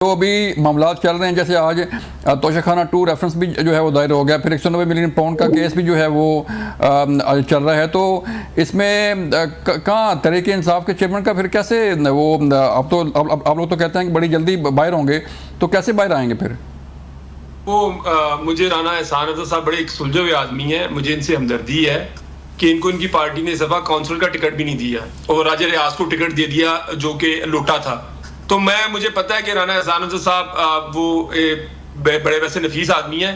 तो अभी मामला चल रहे हैं, जैसे आज तोशाखाना 2 रेफरेंस भी जो है वो दायर हो गया, फिर 190 मिलियन पाउंड का केस भी जो है वो चल रहा है। तो इसमें कहाँ तहरीक इंसाफ के चेयरमैन का फिर कैसे वो अब आप लोग तो कहते हैं कि बड़ी जल्दी बाहर होंगे, तो कैसे बाहर आएंगे फिर? वो मुझे राना एहसान अफजल साहब बड़े एक सुलझे हुए आदमी है, मुझे इनसे हमदर्दी है कि इनको इनकी पार्टी ने इस दफा काउंसिल का टिकट भी नहीं दिया और राजा रियाज को टिकट दे दिया जो कि लोटा था। तो मुझे पता है कि राना एहसान अफजल साहब वो बड़े वैसे नफीस आदमी है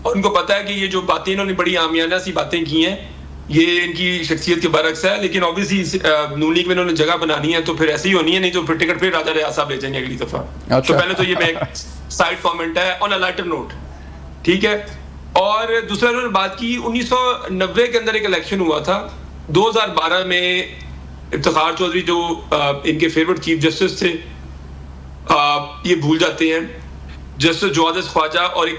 और उनको पता है कि ये जो बातें इन्होंने बड़ी आमियाना सी बातें की हैं ये इनकी शख्सियत के बरक्स है, लेकिन ऑब्वियसली नून लीग में इन्होंने जगह बनानी है तो फिर ऐसी ही होनी है, नहीं तो फिर टिकट फिर राजा रियाज साहब ले जाएंगे अगली दफा। तो पहले तो ये मैं एक साइड कमेंट है ऑन अ लाइटर नोट, ठीक है। और दूसरा उन्होंने बात की 1990 के अंदर एक इलेक्शन हुआ था, 2012 में इफ्तिखार चौधरी जो इनके फेवरेट चीफ जस्टिस थे, ये भूल जाते हैं, जस्टिस जवादिस ख्वाजा और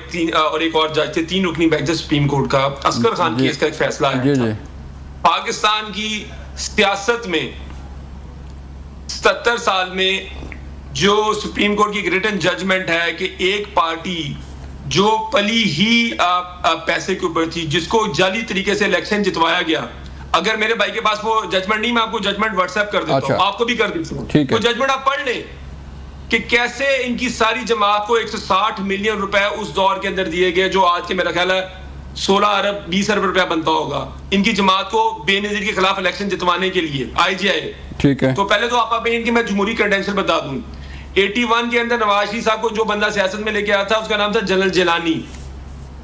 एक और जज थे, 3 रुकनी बेंच सुप्रीम कोर्ट का, असगर खान केस का एक फैसला है। पाकिस्तान की सियासत में 77 साल में जो सुप्रीम कोर्ट की रिटन जजमेंट है कि एक पार्टी जो पली ही पैसे के ऊपर थी, जिसको जाली तरीके से इलेक्शन जितवाया गया, अगर मेरे भाई के पास वो जजमेंट नहीं, मैं आपको जजमेंट व्हाट्सएप कर देता हूं, आपको भी कर देता हूं, वो जजमेंट आप पढ़ लें कि कैसे इनकी सारी जमात को 160 मिलियन रुपए उस दौर के अंदर दिए गए जो आज के मेरा ख्याल है 16 अरब 20 अरब रुपया बनता होगा इनकी जमात को बेनजीर के खिलाफ इलेक्शन जितवाने के लिए IGI। ठीक है, तो पहले तो आप इनकी मैं जमहूरी क्रेडेंशियल बता दूं। 81 के अंदर नवाज शरीफ साहब को जो बंदा सियासत में लेके आया था उसका नाम था जनरल जिलानी।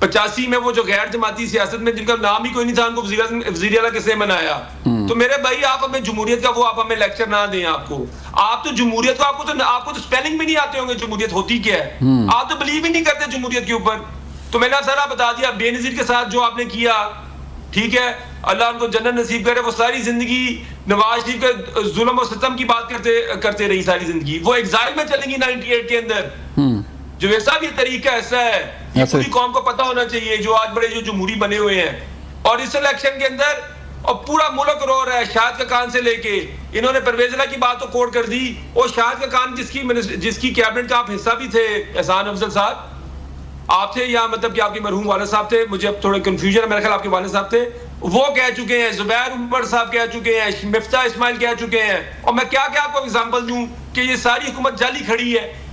85 में वो जो गैर जमाती सियासत में जिनका नाम ही कोई नहीं था, उनको वजीर आला किसने बनाया? तो मेरे भाई आप हमें जमहूरियत का वो आप हमें लेक्चर ना दें। आप तो जमहूरियत को आपको तो स्पेलिंग भी नहीं आते होंगे जमहूरियत होती क्या है, आप तो बिलीव ही नहीं करते जमहूरियत के ऊपर। तो मैंने सारा बता दिया, बेनजीर के साथ जो आपने किया, ठीक है, अल्लाह उनको जन्नत नसीब करे, वो सारी जिंदगी नवाज शरीफ के जुल्म और सितम की बात करते रही सारी जिंदगी, वो एग्जाइल में चलेंगी 98 के अंदर। जो ऐसा भी तरीका ऐसा है, ये पूरी कौम को पता होना चाहिए, जो आज बड़े जो जमहूरी बने हुए हैं। और इस इलेक्शन के अंदर और पूरा मुल्क रो रहा है, शाहिद का कान से लेके इन्होंने परवेज़ की बात तो कोट कर दी, और शाहिद का कान जिसकी कैबिनेट का आप हिस्सा भी थे, एहसान अफजल साहब आप थे, या मतलब कि आपके मरहूम वाले साहब थे, मुझे अब थोड़ा कंफ्यूजन है, मेरे ख्याल आपके वाले साहब थे, वो कह चुके हैं, जुबैर उमर साहब कह चुके हैं, मिफ्ता इस्माइल कह चुके हैं, और मैं क्या क्या आपको एग्जांपल दूं कि ये सारी हुकूमत जाली खड़ी है।